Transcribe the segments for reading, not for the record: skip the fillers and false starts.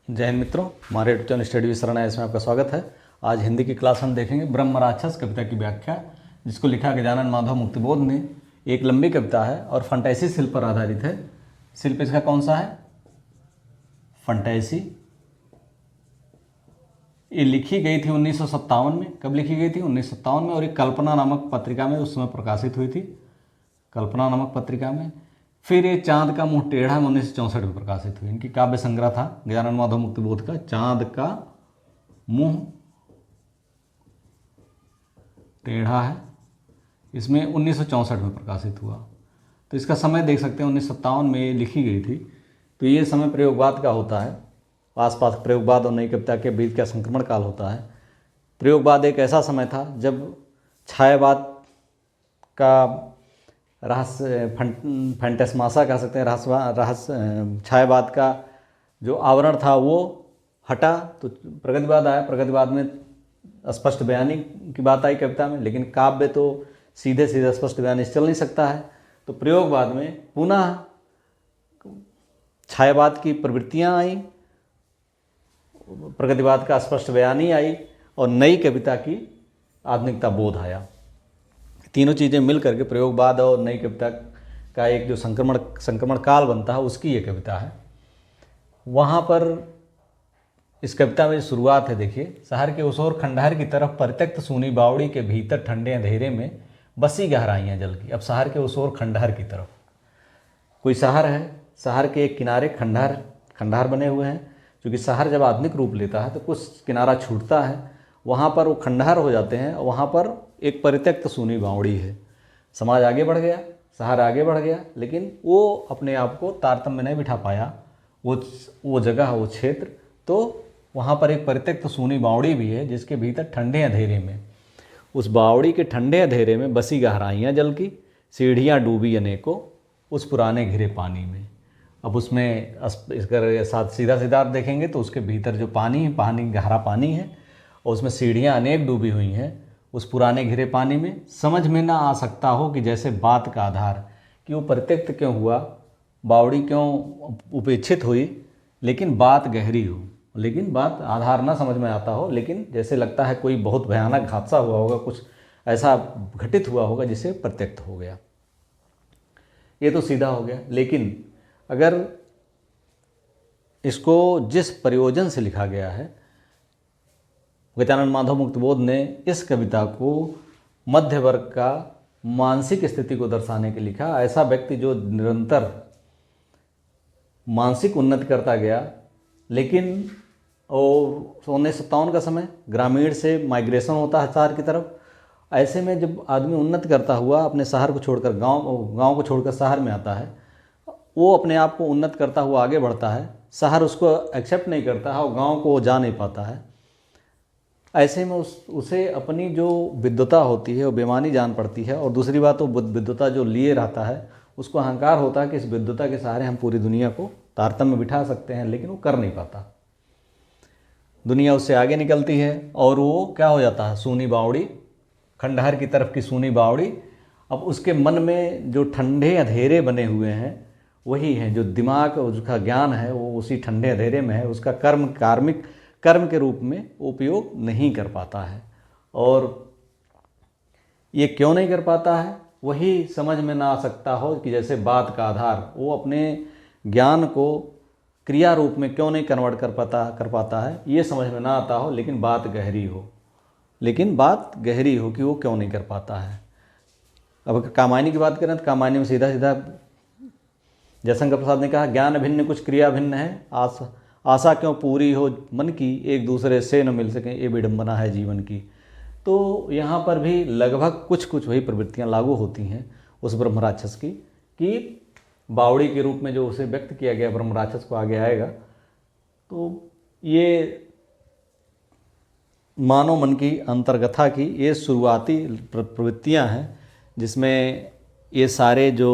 जय हिंद मित्रों, हमारे यूट्यूब चैनल स्टडी विद शरणा इसमें आपका स्वागत है। आज हिंदी की क्लास हम देखेंगे ब्रह्म राक्षस कविता की व्याख्या, जिसको लिखा गजानन माधव मुक्तिबोध ने। एक लंबी कविता है और फंटैसी शिल्प पर आधारित है। शिल्प इसका कौन सा है? फंटैसी। ये लिखी गई थी 1957 में। कब लिखी गई थी? 1957 में। और एक कल्पना नामक पत्रिका में उस समय प्रकाशित हुई थी, कल्पना नामक पत्रिका में। फिर ये चांद का मुंह टेढ़ा में 1964 में प्रकाशित हुई। इनकी काव्य संग्रह था गजानन माधव मुक्तिबोध का चांद का मुंह टेढ़ा है। इसमें 1964 में प्रकाशित हुआ। तो इसका समय देख सकते हैं, 1957 में ये लिखी गई थी। तो ये समय प्रयोगवाद का होता है। आसपास प्रयोगवाद और नई कविता के बीच का संक्रमण काल होता है। प्रयोगवाद एक ऐसा समय था जब छायावाद का रहस्य, फैंटेस्मासा कह सकते हैं, रहस्य छायावाद का जो आवरण था वो हटा, तो प्रगतिवाद आया। प्रगतिवाद में स्पष्ट बयानी की बात आई कविता में, लेकिन काव्य तो सीधे सीधे स्पष्ट बयानी चल नहीं सकता है। तो प्रयोगवाद में पुनः छायावाद की प्रवृत्तियाँ आई, प्रगतिवाद का स्पष्ट बयानी आई और नई कविता की आधुनिकता बोध आया। तीनों चीज़ें मिल करके प्रयोगवाद और नई कविता का एक जो संक्रमण काल बनता है, उसकी ये कविता है। वहाँ पर इस कविता में शुरुआत है, देखिए। शहर के उस ओर खंडहर की तरफ परित्यक्त सूनी बावड़ी के भीतर ठंडे अंधेरे में बसी गहराइयाँ जल की। अब शहर के उस ओर खंडहर की तरफ कोई शहर है, शहर के एक किनारे खंडहर बने हुए हैं। क्योंकि शहर जब आधुनिक रूप लेता है तो कुछ किनारा छूटता है, वहाँ पर वो खंडहर हो जाते हैं। वहाँ पर एक परित्यक्त सूनी बावड़ी है। समाज आगे बढ़ गया, शहर आगे बढ़ गया, लेकिन वो अपने आप को तारतम्य में नहीं बिठा पाया, वो जगह, वो क्षेत्र। तो वहाँ पर एक परित्यक्त सूनी बावड़ी भी है, जिसके भीतर ठंडे अंधेरे में, उस बावड़ी के ठंडे अंधेरे में बसी गहराइयाँ जल की, सीढ़ियाँ डूबी अनेकों उस पुराने घिरे पानी में। अब उसमें इसका साथ सीधा आप देखेंगे तो उसके भीतर जो पानी है, पानी गहरा पानी है और उसमें सीढ़ियाँ अनेक डूबी हुई हैं उस पुराने घिरे पानी में। समझ में ना आ सकता हो कि जैसे बात का आधार, कि वो परित्यक्त क्यों हुआ, बावड़ी क्यों उपेक्षित हुई, लेकिन बात गहरी हो, लेकिन बात आधार ना समझ में आता हो, लेकिन जैसे लगता है कोई बहुत भयानक हादसा हुआ होगा, कुछ ऐसा घटित हुआ होगा जिससे प्रत्यक्त हो गया। ये तो सीधा हो गया। लेकिन अगर इसको जिस प्रयोजन से लिखा गया है, गजानन माधव मुक्तिबोध ने इस कविता को मध्य वर्ग का मानसिक स्थिति को दर्शाने के लिखा। ऐसा व्यक्ति जो निरंतर मानसिक उन्नति करता गया, लेकिन और 1957 का समय, ग्रामीण से माइग्रेशन होता है शहर की तरफ। ऐसे में जब आदमी उन्नति करता हुआ अपने शहर को छोड़कर गांव को छोड़कर शहर में आता है, वो अपने आप को उन्नत करता हुआ आगे बढ़ता है। शहर उसको एक्सेप्ट नहीं करता है और गांव को वो जा नहीं पाता है। ऐसे में उसे अपनी जो विद्वता होती है वो बेमानी जान पड़ती है। और दूसरी बात, वो विद्वता जो लिए रहता है उसको अहंकार होता है कि इस विद्वता के सहारे हम पूरी दुनिया को तारतम्य में बिठा सकते हैं, लेकिन वो कर नहीं पाता। दुनिया उससे आगे निकलती है और वो क्या हो जाता है, सूनी बावड़ी, खंडहर की तरफ की सूनी बावड़ी। अब उसके मन में जो ठंडे अंधेरे बने हुए हैं वही हैं, जो दिमाग उसका ज्ञान है वो उसी ठंडे अंधेरे में है। उसका कर्म के रूप में उपयोग नहीं कर पाता है। और ये क्यों नहीं कर पाता है, वही समझ में ना आ सकता हो कि जैसे बात का आधार, वो अपने ज्ञान को क्रिया रूप में क्यों नहीं कन्वर्ट कर पाता है, ये समझ में ना आता हो, लेकिन बात गहरी हो कि वो क्यों नहीं कर पाता है। अब कामायनी की बात करें तो कामायनी में सीधा जयशंकर प्रसाद ने कहा, ज्ञान भिन्न कुछ क्रिया भिन्न है, आशा क्यों पूरी हो मन की, एक दूसरे से न मिल सकें, ये विडंबना है जीवन की। तो यहाँ पर भी लगभग कुछ वही प्रवृत्तियाँ लागू होती हैं उस ब्रह्म राक्षस की, कि बावड़ी के रूप में जो उसे व्यक्त किया गया ब्रह्म राक्षस को आगे आएगा। तो ये मानव मन की अंतर्गथा की ये शुरुआती प्रवृत्तियाँ हैं, जिसमें ये सारे जो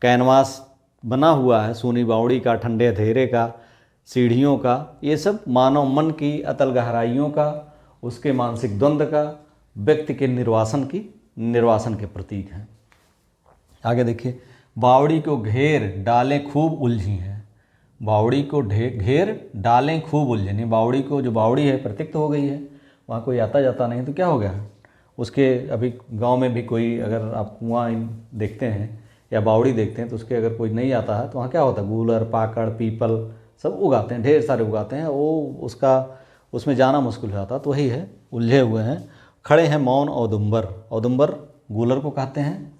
कैनवास बना हुआ है सूनी बावड़ी का, ठंडे अंधेरे का, सीढ़ियों का, ये सब मानव मन की अतल गहराइयों का, उसके मानसिक द्वंद्व का, व्यक्ति के निर्वासन के प्रतीक हैं। आगे देखिए, बावड़ी को घेर डालें खूब उलझी हैं, बावड़ी को घेर डालें खूब उलझने। बावड़ी को, जो बावड़ी है प्रत्यक्त हो गई है, वहाँ कोई आता जाता नहीं, तो क्या हो गया उसके। अभी गांव में भी कोई, अगर आप कुआँ देखते हैं या बावड़ी देखते हैं, तो उसके अगर कोई नहीं आता है तो वहाँ क्या होता है, गूलर, पाकड़, पीपल सब उगाते हैं, ढेर सारे उगाते हैं। वो उसका उसमें जाना मुश्किल हो जाता। तो वही है, उलझे हुए हैं, खड़े हैं मौन औदुंबर। औदुंबर गूलर को कहते हैं।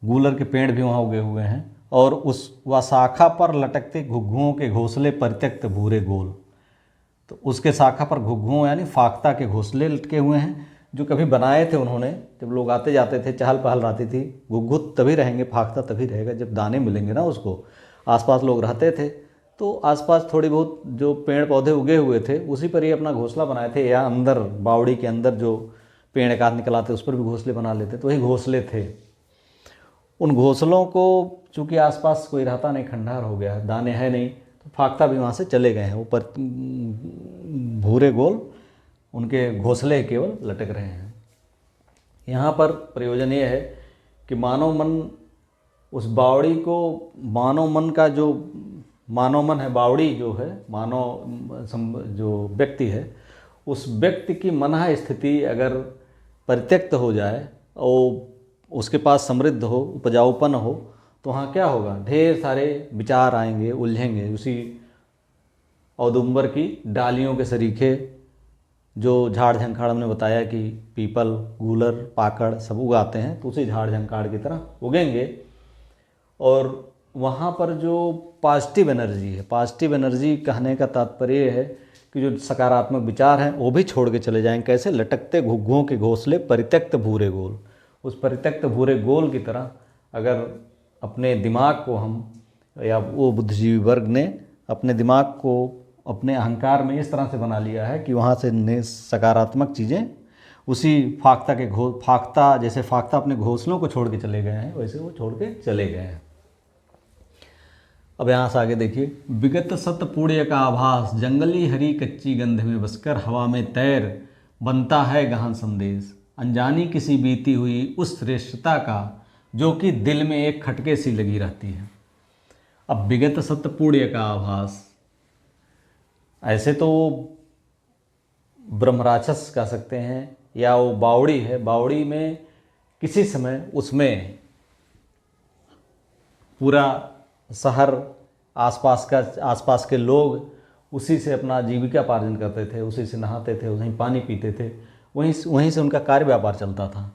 गूलर के पेड़ भी वहाँ उगे हुए हैं। और उस व शाखा पर लटकते घुघुओं के घोंसले परित्यक्त भूरे गोल। तो उसके शाखा पर घुघुओं यानी फाख्ता के घोंसले लटके हुए हैं, जो कभी बनाए थे उन्होंने। जब लोग आते जाते थे, चहल पहल रहती थी, घुघु तभी रहेंगे, फाख्ता तभी रहेगा जब दाने मिलेंगे ना उसको। आसपास लोग रहते थे, तो आसपास थोड़ी बहुत जो पेड़ पौधे उगे हुए थे उसी पर ही अपना घोंसला बनाए थे, या अंदर बावड़ी के अंदर जो पेड़ का निकल आते उस पर भी घोंसले बना लेते। तो वही घोंसले थे। उन घोंसलों को चूँकि आसपास कोई रहता नहीं, खंडार हो गया, दाने है नहीं, तो फाख्ता भी वहाँ से चले गए हैं। ऊपर भूरे गोल उनके घोंसले केवल लटक रहे हैं। यहाँ पर प्रयोजन ये है कि मानव मन, उस बावड़ी को, मानव मन का जो मानव मन है, बावड़ी जो है, जो व्यक्ति है, उस व्यक्ति की मनः स्थिति अगर परित्यक्त हो जाए और उसके पास समृद्ध हो, उपजाऊपन हो, तो वहाँ क्या होगा, ढेर सारे विचार आएंगे, उलझेंगे। उसी औदुंबर की डालियों के सरीखे, जो झाड़ झंखाड़ हमने बताया कि पीपल, गूलर, पाकड़ सब उगाते हैं, तो उसी झाड़ झंखाड़ की तरह उगेंगे। और वहाँ पर जो पॉजिटिव एनर्जी है, पॉजिटिव एनर्जी कहने का तात्पर्य है कि जो सकारात्मक विचार हैं वो भी छोड़ के चले जाएंगे। कैसे? लटकते घुग्घुओं के घोंसले परित्यक्त भूरे गोल। उस परित्यक्त भूरे गोल की तरह अगर अपने दिमाग को हम, या वो बुद्धिजीवी वर्ग ने अपने दिमाग को अपने अहंकार में इस तरह से बना लिया है कि वहाँ से सकारात्मक चीज़ें उसी फाख्ता जैसे फाख्ता अपने घोंसलों को छोड़ के चले गए हैं, वैसे वो छोड़ के चले गए हैं। अब यहाँ से आगे देखिए, विगत सत पुण्य का आभास, जंगली हरी कच्ची गंध में बसकर हवा में तैर, बनता है गहन संदेश, अनजानी किसी बीती हुई उस श्रेष्ठता का जो कि दिल में एक खटके सी लगी रहती है। अब विगत सत पुण्य का आभास, ऐसे तो ब्रह्मराक्षस कह सकते हैं, या वो बावड़ी है, बावड़ी में किसी समय उसमें पूरा शहर, आसपास के लोग उसी से अपना जीविका पार्जन करते थे, उसी से नहाते थे, वहीं पानी पीते थे, वहीं से उनका कार्य व्यापार चलता था।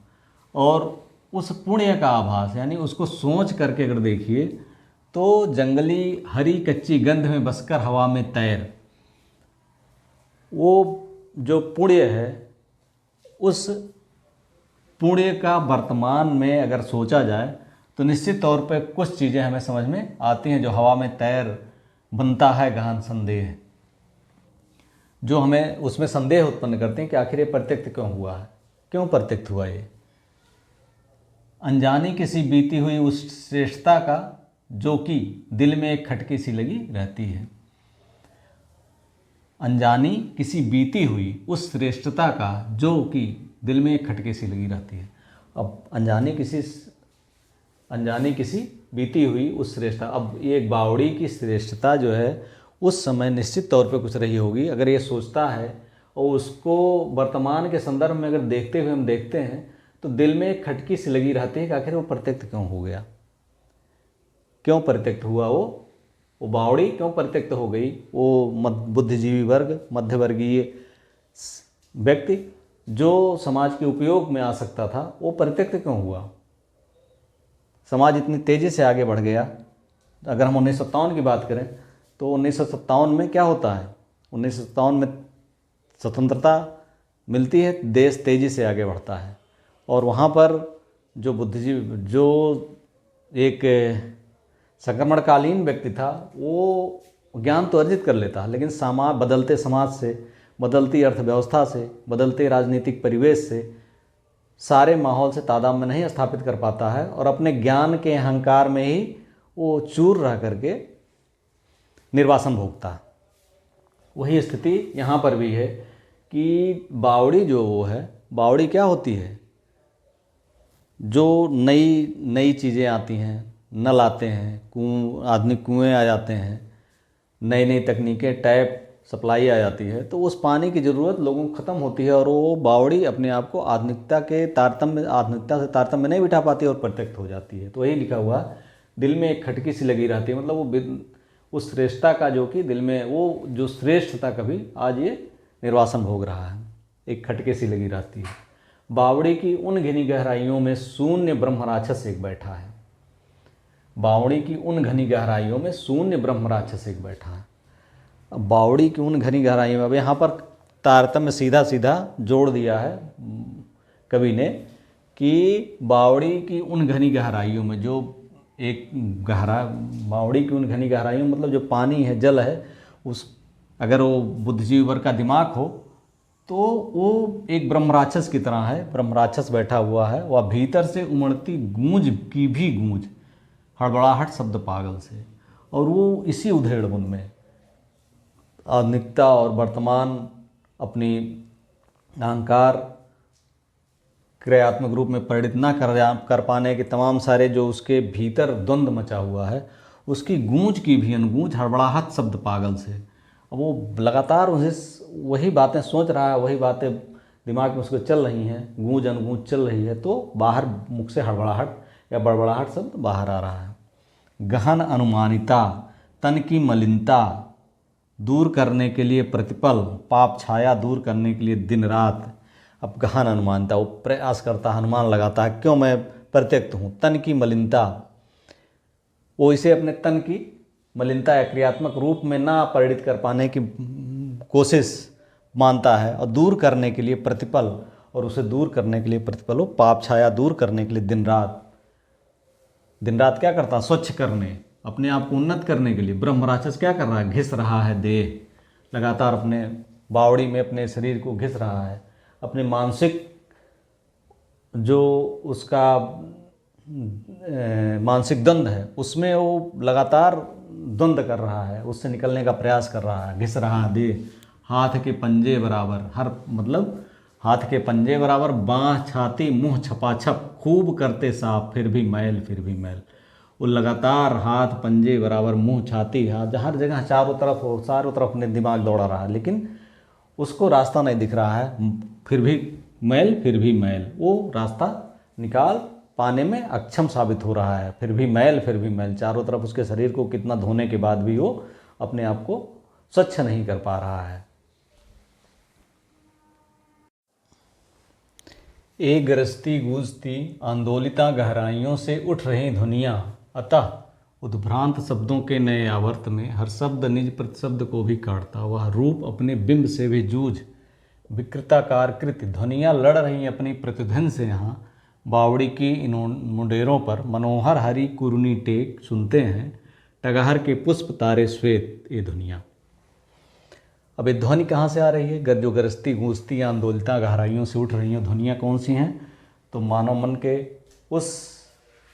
और उस पुण्य का आभास, यानी उसको सोच करके अगर देखिए तो जंगली हरी कच्ची गंध में बसकर हवा में तैर, वो जो पुण्य है, उस पुण्य का वर्तमान में अगर सोचा जाए तो निश्चित तौर पे कुछ चीज़ें हमें समझ में आती हैं। जो हवा में तैर, बनता है गहन संदेह, जो हमें उसमें संदेह उत्पन्न करते हैं कि आखिर ये प्रत्यक्त क्यों हुआ है, क्यों प्रत्यक्त हुआ ये। अनजानी किसी बीती हुई उस श्रेष्ठता का जो कि दिल में एक खटकी सी लगी रहती है। अनजानी किसी बीती हुई उस श्रेष्ठता का जो कि दिल में एक खटके सी लगी रहती है। अब अनजानी किसी बीती हुई उस श्रेष्ठता, अब ये एक बावड़ी की श्रेष्ठता जो है उस समय निश्चित तौर पे कुछ रही होगी। अगर ये सोचता है और उसको वर्तमान के संदर्भ में अगर देखते हुए हम देखते हैं तो दिल में एक खटकी सी लगी रहती है कि आखिर वो प्रत्यक्त क्यों हो गया, क्यों प्रत्यक्त हुआ, वो बावड़ी क्यों प्रत्यक्त हो गई। वो बुद्धिजीवी वर्ग, मध्यवर्गीय व्यक्ति जो समाज के उपयोग में आ सकता था, वो प्रत्यक्त क्यों हुआ। समाज इतनी तेज़ी से आगे बढ़ गया। अगर हम 1957 की बात करें तो 1957 में क्या होता है, 1957 में स्वतंत्रता मिलती है, देश तेज़ी से आगे बढ़ता है। और वहाँ पर जो बुद्धिजीवी, जो एक संक्रमणकालीन व्यक्ति था, वो ज्ञान तो अर्जित कर लेता, लेकिन बदलते समाज से, बदलती अर्थव्यवस्था से, बदलते राजनीतिक परिवेश से, सारे माहौल से तादाद नहीं स्थापित कर पाता है और अपने ज्ञान के अहंकार में ही वो चूर रह करके निर्वासन भोगता है। वही स्थिति यहाँ पर भी है कि बावड़ी जो वो है, बावड़ी क्या होती है, जो नई चीज़ें आती हैं, नल आते हैं, आधुनिक कुएँ आ जाते हैं, नई नई तकनीकें, टैप सप्लाई आ जाती है, तो उस पानी की ज़रूरत लोगों को ख़त्म होती है और वो बावड़ी अपने आप को आधुनिकता से तारतम्य नहीं बिठा पाती और प्रत्यक्त हो जाती है। तो यही लिखा हुआ, दिल में एक खटकी सी लगी रहती है, मतलब वो उस श्रेष्ठता का जो कि दिल में वो जो श्रेष्ठ था कभी, आज ये निर्वासन भोग रहा है, एक खटके सी लगी रहती है। बावड़ी की उन घनी गहराइयों में शून्य ब्रह्म राक्षस एक बैठा है। बावड़ी की उन घनी गहराइयों में शून्य ब्रह्म राक्षस एक बैठा है। अब बावड़ी की उन घनी गहराइयों में, अब यहाँ पर तारतम्य सीधा सीधा जोड़ दिया है कवि ने कि बावड़ी की उन घनी गहराइयों में, जो एक बावड़ी की उन घनी गहराइयों मतलब जो पानी है, जल है, उस अगर वो बुद्धिजीवी वर्ग का दिमाग हो तो वो एक ब्रह्म राक्षस की तरह है। ब्रह्म राक्षस बैठा हुआ है, वह भीतर से उमड़ती गूंज की भी गूंज, हड़बड़ाहट शब्द पागल से, और वो इसी उधेड़बुन में आधुनिकता और वर्तमान अपनी अहंकार क्रियात्मक रूप में परिणित ना कर पाने के तमाम सारे जो उसके भीतर द्वंद्व मचा हुआ है, उसकी गूंज की भी अनगूंज, हड़बड़ाहट शब्द पागल से। अब वो लगातार उसे वही बातें सोच रहा है, वही बातें दिमाग में उसको चल रही हैं, गूंज अनगूंज चल रही है, तो बाहर मुख से हड़बड़ाहट या बड़बड़ाहट शब्द बाहर आ रहा है। गहन अनुमानिता, तन की मलिनता दूर करने के लिए प्रतिपल, पाप छाया दूर करने के लिए दिन रात। अब गहन अनुमानता, वो प्रयास करता, अनुमान लगाता है, क्यों मैं प्रत्यक्त हूँ। तन की मलिनता, वो इसे अपने तन की मलिनता या क्रियात्मक रूप में ना परिणित कर पाने की कोशिश मानता है, और दूर करने के लिए प्रतिपल, और उसे दूर करने के लिए प्रतिपल हो, पाप छाया दूर करने के लिए दिन रात। दिन रात क्या करता है? स्वच्छ करने, अपने आप को उन्नत करने के लिए। ब्रह्म राक्षस क्या कर रहा है? घिस रहा है देह, लगातार अपने बावड़ी में अपने शरीर को घिस रहा है, अपने मानसिक जो उसका मानसिक द्वंद्व है उसमें वो लगातार द्वंद्व कर रहा है, उससे निकलने का प्रयास कर रहा है, घिस रहा है देह। हाथ के पंजे बराबर, हर मतलब हाथ के पंजे बराबर, बाँह छाती मुँह छपाछप, खूब करते साफ फिर भी मैल फिर भी मैल। वो लगातार हाथ पंजे बराबर, मुँह छाती, हाथ हर जगह चारों तरफ अपने दिमाग दौड़ा रहा है, लेकिन उसको रास्ता नहीं दिख रहा है। फिर भी मैल, वो रास्ता निकाल पाने में अक्षम साबित हो रहा है। फिर भी मैल, चारों तरफ उसके शरीर को कितना धोने के बाद भी वो अपने आप को स्वच्छ नहीं कर पा रहा है। एक गरजती गूंजती आंदोलिता गहराइयों से उठ रही ध्वनियाँ, अतः उद्भ्रांत शब्दों के नए आवर्त में हर शब्द निज प्रतिशब्द को भी काटता। वह रूप अपने बिंब से भी जूझ, विकृताकार कृति ध्वनियाँ लड़ रही अपनी प्रतिध्वनि से। यहाँ बावड़ी की इन मुंडेरों पर मनोहर हरी कुरुनी टेक, सुनते हैं टगहर के पुष्प तारे श्वेत ये ध्वनियाँ। अब ये ध्वनि कहाँ से आ रही है? जो गरजती गूंजती आंदोलिता गहराइयों से उठ रही हैं ध्वनियाँ कौन सी हैं? तो मानव मन के उस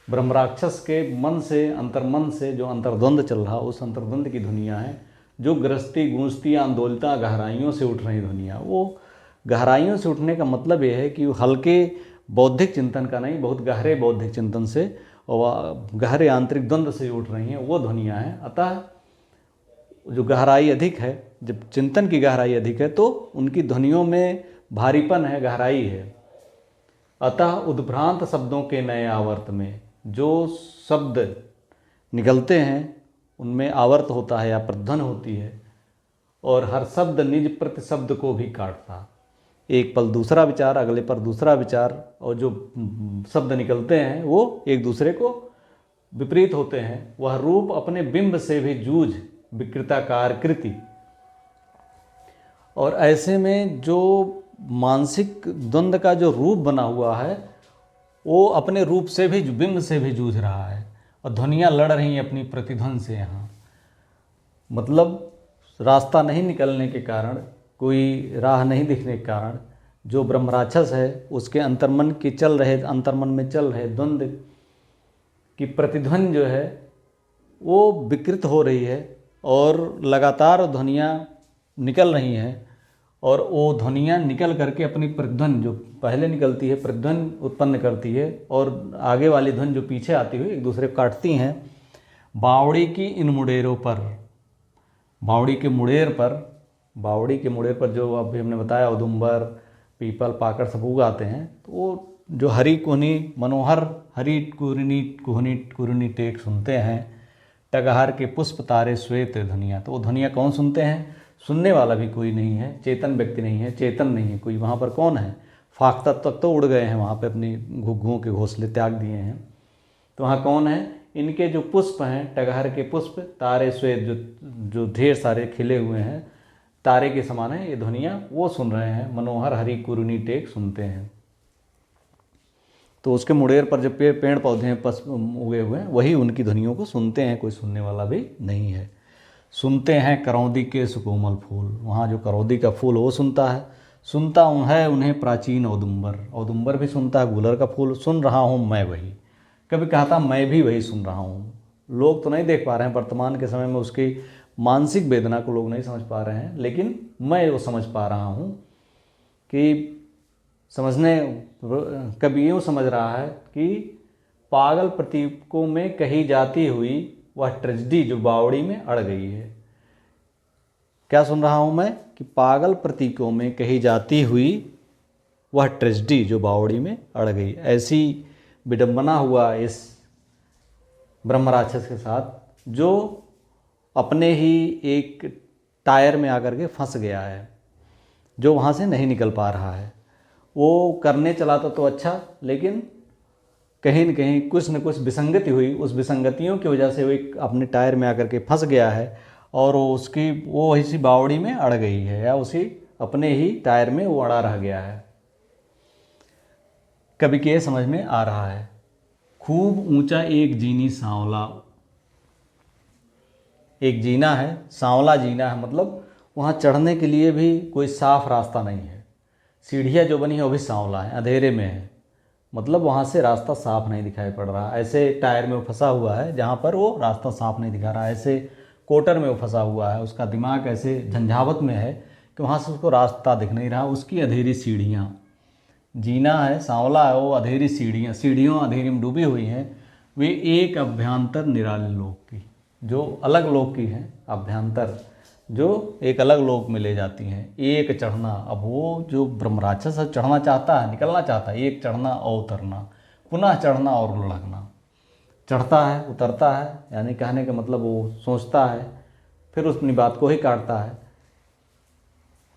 ब्रह्मराक्षस के मन से, अंतर्मन से जो अंतर्द्वंद चल रहा, उस अंतर्द्वंद की ध्वनियाँ हैं। जो गरजती गूंजती आंदोलिता गहराइयों से उठ रही ध्वनियाँ, वो गहराइयों से उठने का मतलब ये है कि वो हल्के बौद्धिक चिंतन का नहीं, बहुत गहरे बौद्धिक चिंतन से और गहरे आंतरिक द्वंद्व से उठ रही हैं, वो ध्वनियाँ हैं। अतः जो गहराई अधिक है, जब चिंतन की गहराई अधिक है तो उनकी ध्वनियों में भारीपन है, गहराई है। अतः उद्भ्रांत शब्दों के नए आवर्त में जो शब्द निकलते हैं उनमें आवर्त होता है या प्रतिध्वनि होती है, और हर शब्द निज प्रति शब्द को भी काटता। एक पल दूसरा विचार, अगले पर दूसरा विचार, और जो शब्द निकलते हैं वो एक दूसरे को विपरीत होते हैं। वह रूप अपने बिंब से भी जूझ, विकृताकार कृति। और ऐसे में जो मानसिक द्वंद्व का जो रूप बना हुआ है वो अपने रूप से भी, बिंब से भी जूझ रहा है, और ध्वनियाँ लड़ रही हैं अपनी प्रतिध्वनि से। यहाँ मतलब रास्ता नहीं निकलने के कारण, कोई राह नहीं दिखने के कारण जो ब्रह्म राक्षस है उसके अंतर्मन में चल रहे द्वंद्व की प्रतिध्वनि जो है वो विकृत हो रही है, और लगातार ध्वनियाँ निकल रही हैं, और वो ध्वनियाँ निकल करके अपनी प्रतिध्वनि जो पहले निकलती है प्रतिध्वनि उत्पन्न करती है और आगे वाली ध्वनि जो पीछे आती हुई एक दूसरे को काटती हैं। बावड़ी की इन मुडेरों पर, बावड़ी के मुडेर पर, बावड़ी के मुडेर पर जो अभी हमने बताया औदुंबर, पीपल, पाकड़ सब उगाते हैं, तो वो जो हरी कुहनी मनोहर हरी कुरनी कुहनी कुरनी टेक सुनते हैं, टगहार के पुष्प तारे श्वेत ध्वनियाँ। तो वो ध्वनियाँ कौन सुनते हैं? सुनने वाला भी कोई नहीं है, चेतन व्यक्ति नहीं है, चेतन नहीं है कोई। वहाँ पर कौन है? फाख्ता तक तो उड़ गए हैं, वहाँ पे अपनी घुग्घुओं के घोंसले त्याग दिए हैं। तो वहाँ कौन है? इनके जो पुष्प हैं, टगहर के पुष्प, तारे श्वेत जो ढेर सारे खिले हुए हैं, तारे के समान है, ये ध्वनियाँ वो सुन रहे हैं। मनोहर हरी कुरुनी टेक सुनते हैं। तो उसके मुड़ेर पर जो पेड़ पौधे हैं उगे हुए हैं, वही उनकी ध्वनियों को सुनते हैं, कोई सुनने वाला भी नहीं है। सुनते हैं करौंदी के सुकोमल फूल, वहाँ जो करौंदी का फूल वो सुनता है। सुनता है उन्हें प्राचीन औदुंबर, औदुंबर भी सुनता है। गुलर का फूल सुन रहा हूँ मैं वही, कभी कहता मैं भी वही सुन रहा हूँ। लोग तो नहीं देख पा रहे हैं वर्तमान के समय में, उसकी मानसिक वेदना को लोग नहीं समझ पा रहे हैं, लेकिन मैं वो समझ पा रहा हूँ कि समझने कभी यूँ समझ रहा है कि पागल प्रतीकों में कही जाती हुई वह ट्रेजेडी जो बावड़ी में अड़ गई है। क्या सुन रहा हूँ मैं? कि पागल प्रतीकों में कही जाती हुई वह ट्रेजेडी जो बावड़ी में अड़ गई। ऐसी विडंबना हुआ इस ब्रह्म राक्षस के साथ, जो अपने ही एक टायर में आकर के फंस गया है, जो वहाँ से नहीं निकल पा रहा है। वो करने चला तो अच्छा, लेकिन कहीं न कहीं कुछ न कुछ विसंगति हुई। उस विसंगतियों की वजह से वो एक अपने टायर में आकर के फंस गया है और वो इसी बावड़ी में अड़ गई है, या उसी अपने ही टायर में वो अड़ा रह गया है। कवि के समझ में आ रहा है। खूब ऊंचा एक जीनी सांवला, एक जीना है, सांवला जीना है, मतलब वहाँ चढ़ने के लिए भी कोई साफ रास्ता नहीं है। सीढ़ियाँ जो बनी है वो भी सांवला है, अंधेरे में है, मतलब वहाँ से रास्ता साफ नहीं दिखाई पड़ रहा। ऐसे टायर में वो फंसा हुआ है जहाँ पर वो रास्ता साफ नहीं दिखा रहा। ऐसे कोटर में वो फंसा हुआ है, उसका दिमाग ऐसे झंझावत में है कि वहाँ से उसको रास्ता दिख नहीं रहा। उसकी अधेरी सीढ़ियाँ, जीना है, सांवला है, वो अधेरी सीढ़ियाँ, सीढ़ियों अधेरी में डूबी हुई हैं। वे एक अभ्यंतर निराले लोक की, जो अलग लोक की हैं, अभ्यंतर जो एक अलग लोक में ले जाती हैं। एक चढ़ना, अब वो जो ब्रह्म राक्षस चढ़ना चाहता है, निकलना चाहता है, एक चढ़ना और उतरना, पुनः चढ़ना और लुढ़कना। चढ़ता है, उतरता है, यानी कहने का मतलब वो सोचता है, फिर अपनी बात को ही काटता है,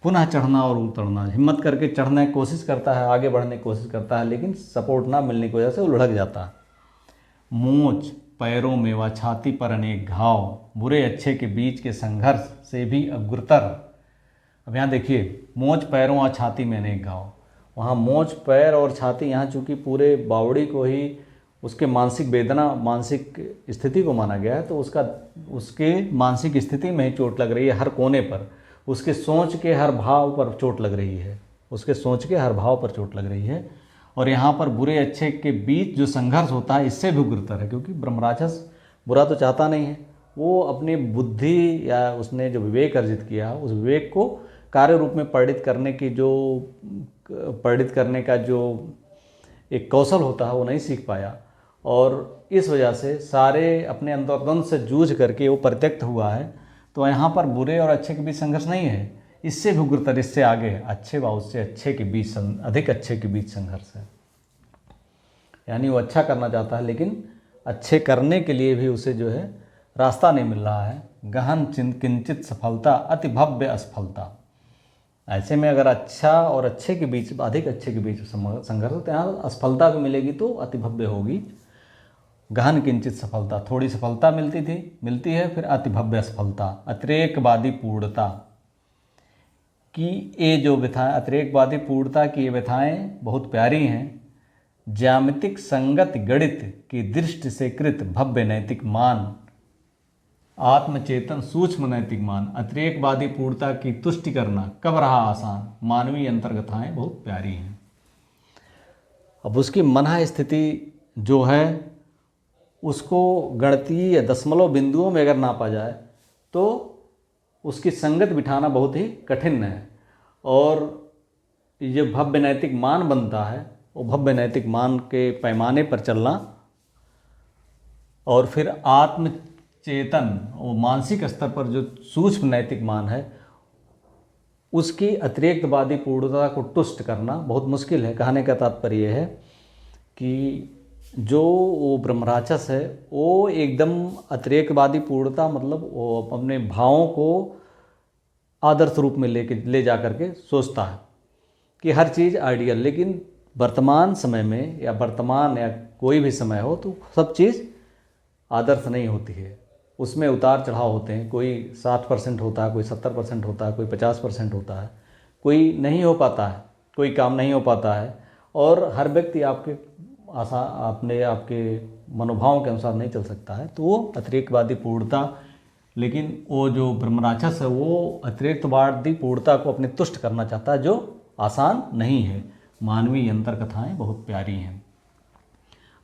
पुनः चढ़ना और उतरना। हिम्मत करके चढ़ने की कोशिश करता है, आगे बढ़ने की कोशिश करता है, लेकिन सपोर्ट ना मिलने की वजह से वो लुढ़क जाता है। मोच पैरों में व छाती पर अनेक घाव, बुरे अच्छे के बीच के संघर्ष से भी अग्रतर। अब यहाँ देखिए, मोच पैरों और छाती में अनेक घाव, वहाँ मोच पैर और छाती, यहाँ चूँकि पूरे बावड़ी को ही उसके मानसिक वेदना, मानसिक स्थिति को माना गया है, तो उसके मानसिक स्थिति में ही चोट लग रही है, हर कोने पर। उसके सोच के हर भाव पर चोट लग रही है, उसके सोच के हर भाव पर चोट लग रही है। और यहाँ पर बुरे अच्छे के बीच जो संघर्ष होता है, इससे भी उग्रतर है, क्योंकि ब्रह्म राक्षस बुरा तो चाहता नहीं है। वो अपनी बुद्धि या उसने जो विवेक अर्जित किया, उस विवेक को कार्य रूप में परिणित करने का जो एक कौशल होता है, वो नहीं सीख पाया। और इस वजह से सारे अपने अंतर्द्वंद से जूझ करके वो परित्यक्त हुआ है। तो यहाँ पर बुरे और अच्छे के बीच संघर्ष नहीं है, इससे भी उग्रतर, इससे आगे अच्छे व उससे अच्छे के बीच, अधिक अच्छे के बीच संघर्ष है। यानी वो अच्छा करना चाहता है, लेकिन अच्छे करने के लिए भी उसे जो है रास्ता नहीं मिल रहा है। गहन किंचित सफलता अति भव्य असफलता। ऐसे में अगर अच्छा और अच्छे के बीच, अधिक अच्छे के बीच संघर्ष, तो यहाँ असफलता भी मिलेगी तो अति भव्य होगी। गहन किंचित सफलता, थोड़ी सफलता मिलती है, फिर अति भव्य असफलता। अतिरेकवादी पूर्णता कि ये जो व्यथाएँ, अतिरेकवादी पूर्णता की ये व्यथाएँ बहुत प्यारी हैं। ज्यामितिक संगत गणित की दृष्टि से कृत भव्य नैतिक मान, आत्मचेतन सूक्ष्म नैतिक मान। अतिरेकवादी पूर्णता की तुष्टि करना कब रहा आसान, मानवीय अंतर्गताएँ बहुत प्यारी हैं। अब उसकी मनः स्थिति जो है, उसको गणितीय दशमलव बिंदुओं में अगर नापा जाए तो उसकी संगत बिठाना बहुत ही कठिन है। और ये भव्य नैतिक मान बनता है, वो भव्य नैतिक मान के पैमाने पर चलना, और फिर आत्म चेतन और मानसिक स्तर पर जो सूक्ष्म नैतिक मान है उसकी अतिरेकवादी पूर्णता को तुष्ट करना बहुत मुश्किल है। कहने का तात्पर्य है कि जो वो ब्रह्मराक्षस है वो एकदम अतिरेकवादी पूर्णता, मतलब वो अपने भावों को आदर्श रूप में ले जा करके सोचता है कि हर चीज़ आइडियल, लेकिन वर्तमान समय में या वर्तमान या कोई भी समय हो तो सब चीज़ आदर्श नहीं होती है, उसमें उतार चढ़ाव होते हैं। कोई 60% होता है, कोई 70% होता है, कोई 50% होता है, कोई नहीं हो पाता है, कोई काम नहीं हो पाता है, और हर व्यक्ति आपके आपके मनोभावों के अनुसार नहीं चल सकता है, तो वो अतिरेकवादी पूर्णता। लेकिन वो जो ब्रह्मराक्षस है वो अतिरेकवादी पूर्णता को अपने तुष्ट करना चाहता है, जो आसान नहीं है। मानवीय अंतर कथाएँ बहुत प्यारी हैं,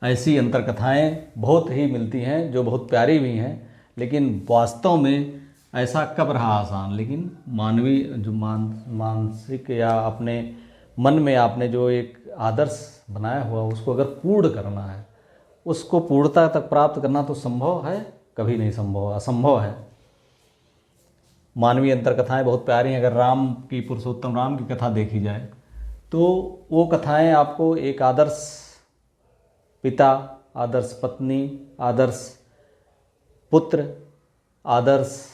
ऐसी अंतर कथाएँ बहुत ही मिलती हैं जो बहुत प्यारी भी हैं, लेकिन वास्तव में ऐसा कब रहा आसान। लेकिन मानवीय जो मानसिक या अपने मन में आपने जो एक आदर्श बनाया हुआ उसको अगर पूर्ण करना है, उसको पूर्णता तक प्राप्त करना तो संभव है? कभी नहीं संभव, असंभव है। मानवीय अंतर कथाएँ बहुत प्यारी हैं। अगर राम की, पुरुषोत्तम राम की कथा देखी जाए तो वो कथाएँ आपको एक आदर्श पिता, आदर्श पत्नी, आदर्श पुत्र, आदर्श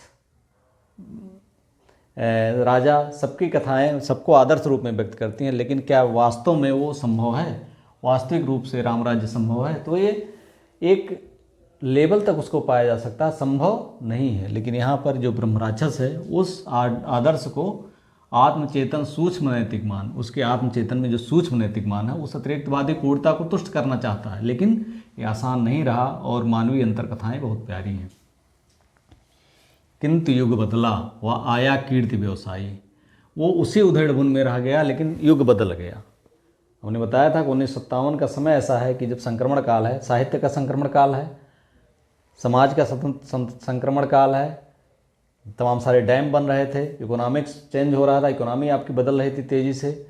राजा, सबकी कथाएं सबको आदर्श रूप में व्यक्त करती हैं। लेकिन क्या वास्तव में वो संभव है? वास्तविक रूप से राम राज्य संभव है? तो ये एक लेवल तक उसको पाया जा सकता है, संभव नहीं है। लेकिन यहाँ पर जो ब्रह्मराक्षस है उस आदर्श को आत्मचेतन सूक्ष्म नैतिक मान, उसके आत्मचेतन में जो सूक्ष्म नैतिक मान है उस अतिरिक्तवादी पूर्णता को तुष्ट करना चाहता है। लेकिन ये आसान नहीं रहा, और मानवीय अंतर कथाएँ बहुत प्यारी हैं। किंतु युग बदला वह आया कीर्ति व्यवसायी, वो उसी उधेड़बुन में रह गया, लेकिन युग बदल गया। हमने बताया था कि 1957 का समय ऐसा है कि जब संक्रमण काल है, साहित्य का संक्रमण काल है, समाज का संक्रमण काल है, तमाम सारे डैम बन रहे थे, इकोनॉमिक्स चेंज हो रहा था, इकोनॉमी आपकी बदल रही थी तेज़ी से,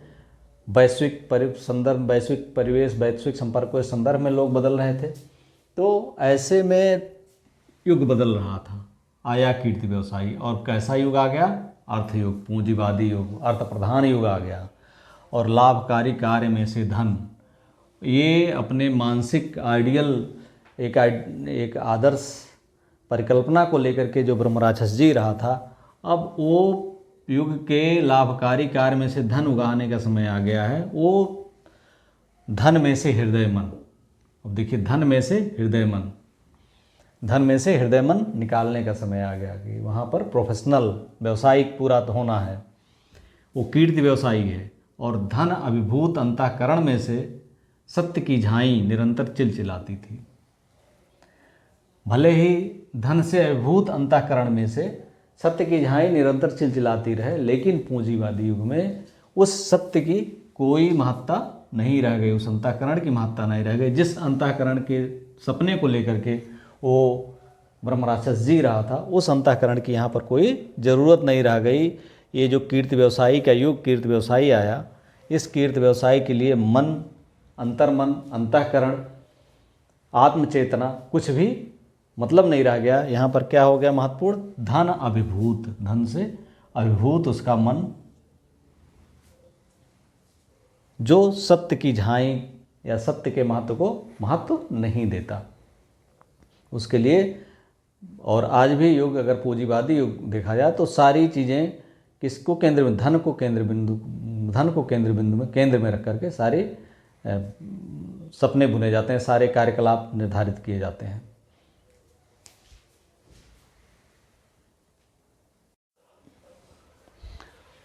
वैश्विक संदर्भ, वैश्विक परिवेश, वैश्विक संपर्कों के संदर्भ में लोग बदल रहे थे। तो ऐसे में युग बदल रहा था, आया कीर्ति व्यवसायी। और कैसा युग आ गया? अर्थयुग, पूंजीवादी युग, अर्थ प्रधान युग आ गया। और लाभकारी कार्य में से धन, ये अपने मानसिक आइडियल एक आदर्श परिकल्पना को लेकर के जो ब्रह्मराक्षस जी रहा था, अब वो युग के लाभकारी कार्य में से धन उगाने का समय आ गया है। वो धन में से हृदय मन, अब देखिए धन में से हृदय मन, धन में से हृदय मन निकालने का समय आ गया कि वहाँ पर प्रोफेशनल व्यवसायिक पूरा तो होना है। वो कीर्ति व्यवसायी है। और धन अभिभूत अंतःकरण में से सत्य की झाई निरंतर चिलचिलाती थी। भले ही धन से अभिभूत अंतःकरण में से सत्य की झाई निरंतर चिलचिलाती रहे, लेकिन पूंजीवादी युग में उस सत्य की कोई महत्ता नहीं रह गई, उस अंतःकरण की महत्ता नहीं रह गई। जिस अंतःकरण के सपने को लेकर के वो ब्रह्मराक्षस जी रहा था, उस अंतःकरण की यहाँ पर कोई ज़रूरत नहीं रह गई। ये जो कीर्ति व्यवसायी का युग, कीर्ति व्यवसायी आया, इस कीर्ति व्यवसायी के लिए मन, अंतर्मन, अंतःकरण, आत्मचेतना कुछ भी मतलब नहीं रह गया। यहाँ पर क्या हो गया महत्वपूर्ण? धन अभिभूत, धन से अभिभूत उसका मन, जो सत्य की झाई या सत्य के महत्व को महत्व नहीं देता उसके लिए। और आज भी युग, अगर पूंजीवादी युग देखा जाए तो सारी चीज़ें किसको केंद्र में, धन को केंद्र बिंदु में केंद्र में रख करके सारे सपने बुने जाते हैं, सारे कार्यकलाप निर्धारित किए जाते हैं।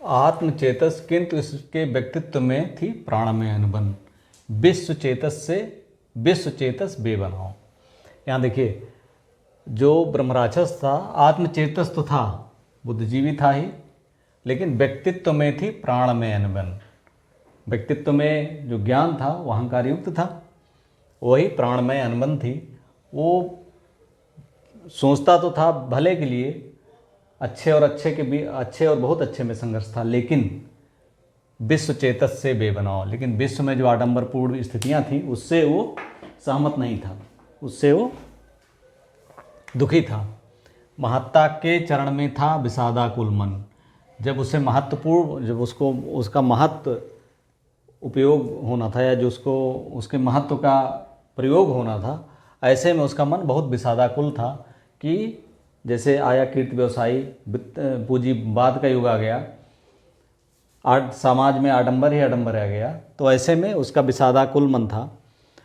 आत्मचेतस किंतु इसके व्यक्तित्व में थी प्राणमय अनुबंध, विश्व चेतस बेबनाओ। यहाँ देखिए, जो ब्रह्मराक्षस था आत्मचेतस तो था, बुद्धिजीवी था ही, लेकिन व्यक्तित्व में थी प्राणमय अनुबंध। व्यक्तित्व में जो ज्ञान था वो अहंकार युक्त था, वही प्राणमय अनुबंध थी। वो सोचता तो था भले के लिए, अच्छे और बहुत अच्छे में संघर्ष था, लेकिन विश्व चेतस से बेबनाव, लेकिन विश्व में जो आडंबरपूर्ण स्थितियां थी उससे वो सहमत नहीं था, उससे वो दुखी था। महत्ता के चरण में था विषादाकुल मन, जब उसे महत्वपूर्ण, जब उसको उसका महत्व उपयोग होना था या जो उसको उसके महत्व का प्रयोग होना था, ऐसे में उसका मन बहुत विषादाकुल था कि जैसे आया कीर्ति व्यवसायी पूंजीवाद का युग आ गया, समाज में आडंबर ही आडंबर आ गया, तो ऐसे में उसका विषादाकुल मन था।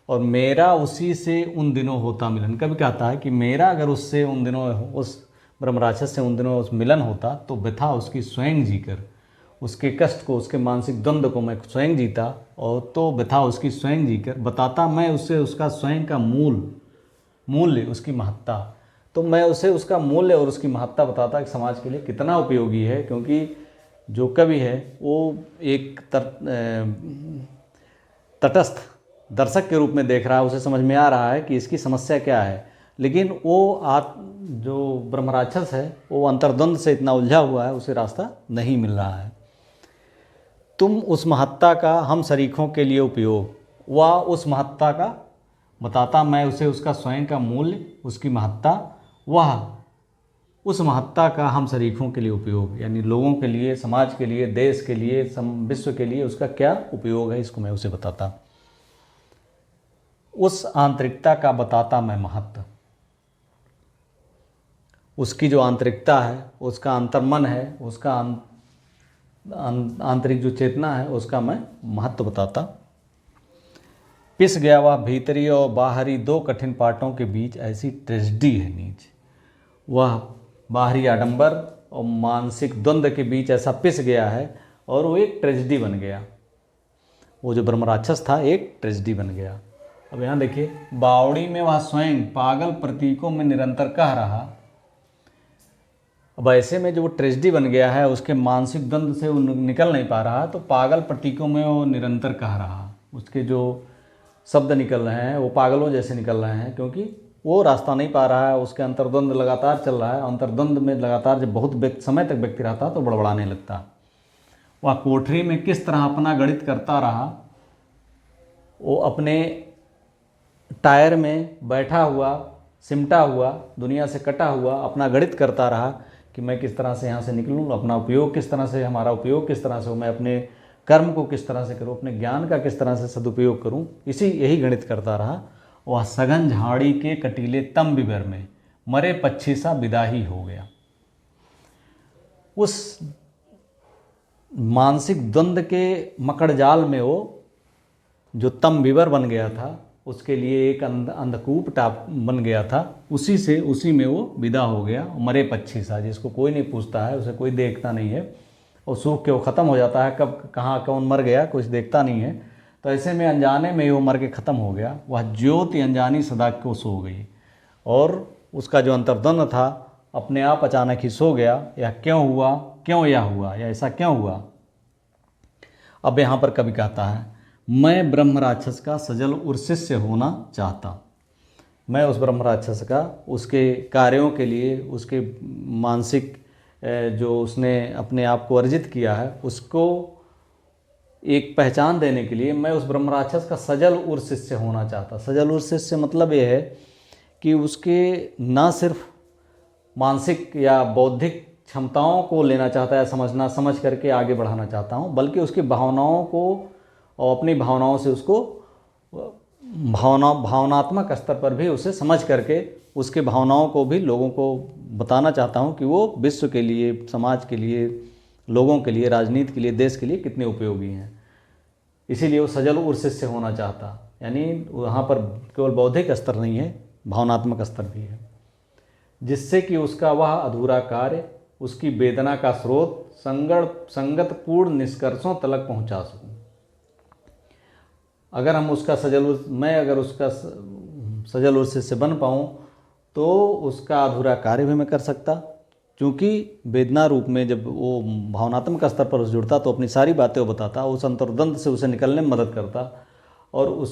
और मेरा उसी से उन दिनों होता मिलन, कभी कहता है कि मेरा अगर उससे उन दिनों, उस ब्रह्मराक्षस से उन दिनों उस मिलन होता तो व्यथा उसकी स्वयं जीकर, उसके कष्ट को, उसके मानसिक द्वंद्व को मैं स्वयं जीता, और तो व्यथा उसकी स्वयं जीकर बताता मैं उससे उसका स्वयं का मूल्य, उसकी महत्ता, तो मैं उसे उसका मूल्य और उसकी महत्ता बताता कि समाज के लिए कितना उपयोगी है। क्योंकि जो कवि है वो एक तटस्थ दर्शक के रूप में देख रहा है, उसे समझ में आ रहा है कि इसकी समस्या क्या है, लेकिन वो जो ब्रह्मराक्षस है वो अंतर्द्वंद से इतना उलझा हुआ है, उसे रास्ता नहीं मिल रहा है। तुम उस महत्ता का हम शरीकों के लिए उपयोग, वह उस महत्ता का बताता मैं उसे उसका स्वयं का मूल्य, उसकी महत्ता, वह उस महत्ता का हम शरीकों के लिए उपयोग, यानी लोगों के लिए, समाज के लिए, देश के लिए, विश्व के लिए उसका क्या उपयोग है, इसको मैं उसे बताता। उस आंतरिकता का बताता मैं महत्व, उसकी जो आंतरिकता है, उसका अंतर्मन है, उसका आंतरिक जो चेतना है, उसका मैं महत्व बताता। पिस गया वह भीतरी और बाहरी दो कठिन पाटों के बीच, ऐसी ट्रेजेडी है नीच। वह बाहरी आडंबर और मानसिक द्वंद्व के बीच ऐसा पिस गया है और वो एक ट्रेजेडी बन गया। वो जो ब्रह्मराक्षस था एक ट्रेजेडी बन गया। अब यहाँ देखिए, बावड़ी में वह स्वयं पागल प्रतीकों में निरंतर कह रहा। अब ऐसे में जो वो ट्रेजेडी बन गया है, उसके मानसिक द्वंद्व से वो निकल नहीं पा रहा, तो पागल प्रतीकों में वो निरंतर कह रहा। उसके जो शब्द निकल रहे हैं वो पागलों जैसे निकल रहे हैं, क्योंकि वो रास्ता नहीं पा रहा है, उसके अंतर्द्वंद लगातार चल रहा है। अंतर्द्वंद में लगातार जब बहुत समय तक व्यक्ति रहता तो बड़बड़ाने लगता। वह कोठरी में किस तरह अपना गणित करता रहा, वो अपने टायर में बैठा हुआ, सिमटा हुआ, दुनिया से कटा हुआ अपना गणित करता रहा कि मैं किस तरह से यहाँ से निकलूँ, अपना उपयोग किस तरह से, हमारा उपयोग किस तरह से हो, मैं अपने कर्म को किस तरह से करूँ, अपने ज्ञान का किस तरह से सदुपयोग करूँ, यही गणित करता रहा। वह सघन झाड़ी के कटीले तम विवर में मरे पक्षी सा विदा ही हो गया। उस मानसिक द्वंद्व के मकड़जाल में वो जो तम विवर बन गया था, उसके लिए एक अंधकूप टाप बन गया था, उसी में वो विदा हो गया। मरे पक्षी सा, जिसको कोई नहीं पूछता है, उसे कोई देखता नहीं है, और सूख के वो ख़त्म हो जाता है। कब कहाँ कौन मर गया कुछ देखता नहीं है, तो ऐसे में अनजाने में वो मर के ख़त्म हो गया। वह ज्योति अनजानी सदा को सो गई, और उसका जो अंतर्द्वंद था अपने आप अचानक ही सो गया। यह क्यों हुआ, क्यों यह हुआ, या ऐसा क्यों हुआ। अब यहाँ पर कवि कहता है, मैं ब्रह्म राक्षस का सजल और शिष्य होना चाहता। मैं उस ब्रह्म राक्षस का, उसके कार्यों के लिए, उसके मानसिक जो उसने अपने आप को अर्जित किया है, उसको एक पहचान देने के लिए मैं उस ब्रह्म राक्षस का सजल और शिष्य होना चाहता। सजल और शिष्य मतलब ये है कि उसके न सिर्फ मानसिक या बौद्धिक क्षमताओं को लेना चाहता है, समझ करके आगे बढ़ाना चाहता हूँ, बल्कि उसकी भावनाओं को और अपनी भावनाओं से उसको भावनात्मक स्तर पर भी उसे समझ करके उसके भावनाओं को भी लोगों को बताना चाहता हूँ कि वो विश्व के लिए, समाज के लिए, लोगों के लिए, राजनीति के लिए, देश के लिए कितने उपयोगी हैं। इसीलिए वो सजल और शिष्य होना चाहता, यानी वहाँ पर केवल बौद्धिक स्तर नहीं है, भावनात्मक स्तर भी है, जिससे कि उसका वह अधूरा कार्य, उसकी वेदना का स्रोत संगतपूर्ण निष्कर्षों तलक पहुँचा सकूँ। अगर हम उसका अगर उसका सजल और शिष्य बन पाऊँ तो उसका अधूरा कार्य भी मैं कर सकता, क्योंकि वेदना रूप में जब वो भावनात्मक स्तर पर जुड़ता तो अपनी सारी बातें वो बताता, उस अंतर्द्वंद से उसे निकलने में मदद करता, और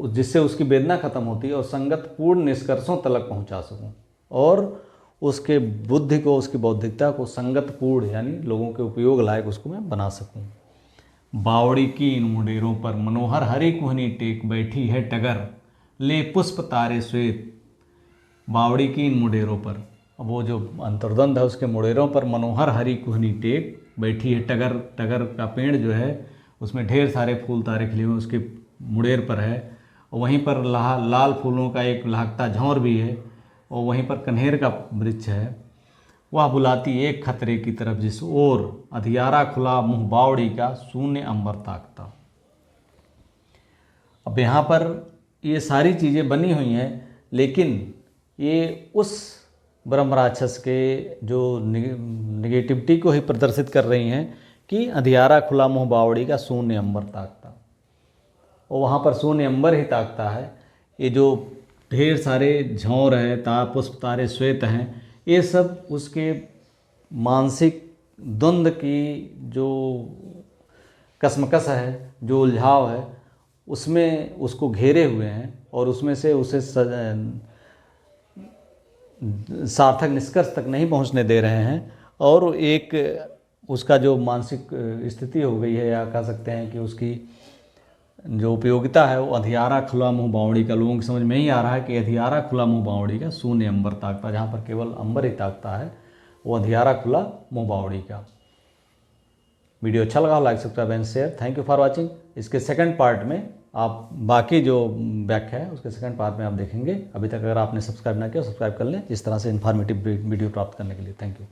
जिससे उसकी वेदना खत्म होती और संगतपूर्ण निष्कर्षों तलक पहुंचा सकूं, और उसके बुद्धि को, उसकी बौद्धिकता को संगतपूर्ण यानी लोगों के उपयोग लायक उसको मैं बना सकूं। बावड़ी की इन मुंडेरों पर मनोहर हरी कुहनी टेक बैठी है टगर, ले पुष्प तारे श्वेत। बावड़ी की इन मुंडेरों पर, अब वो जो अंतर्द्वंद है उसके मुंडेरों पर मनोहर हरी कुहनी टेक बैठी है टगर। टगर का पेड़ जो है उसमें ढेर सारे फूल तारे खिले हुए उसके मुंडेर पर है। और वहीं पर लाल फूलों का एक लहकता झौर भी है। और वहीं पर कन्हेर का वृक्ष है। वह बुलाती एक खतरे की तरफ जिस ओर, अधियारा खुला मुँह बावड़ी का शून्य अंबर ताकता। अब यहाँ पर ये सारी चीज़ें बनी हुई हैं, लेकिन ये उस ब्रह्म राक्षस के जो निगेटिविटी को ही प्रदर्शित कर रही हैं कि अधियारा खुला मुँह बावड़ी का शून्य अंबर ताकता। और वहाँ पर शून्य अंबर ही ताकता है। ये जो ढेर सारे झौर है, पुष्प तारे श्वेत हैं, ये सब उसके मानसिक द्वंद्व की जो कसमकस है, जो उलझाव है, उसमें उसको घेरे हुए हैं और उसमें से उसे सार्थक निष्कर्ष तक नहीं पहुंचने दे रहे हैं। और एक उसका जो मानसिक स्थिति हो गई है, या कह सकते हैं कि उसकी जो उपयोगिता है, वो अधियारा खुला मुँह बावड़ी का। लोगों की समझ में ही आ रहा है कि अधियारा खुला मुँह बावड़ी का शून्य अंबर ताकता, जहाँ पर केवल अंबर ही ताकता है, वो अधियारा खुला मुँह बावड़ी का। वीडियो अच्छा लगा, like subscribe and share. Thank you for watching. इसके सेकंड पार्ट में आप बाकी जो व्याख्या है उसके सेकंड पार्ट में आप देखेंगे। अभी तक अगर आपने सब्सक्राइब ना किया, सब्सक्राइब कर लें, इस तरह से इन्फॉर्मेटिव वीडियो प्राप्त करने के लिए। Thank you.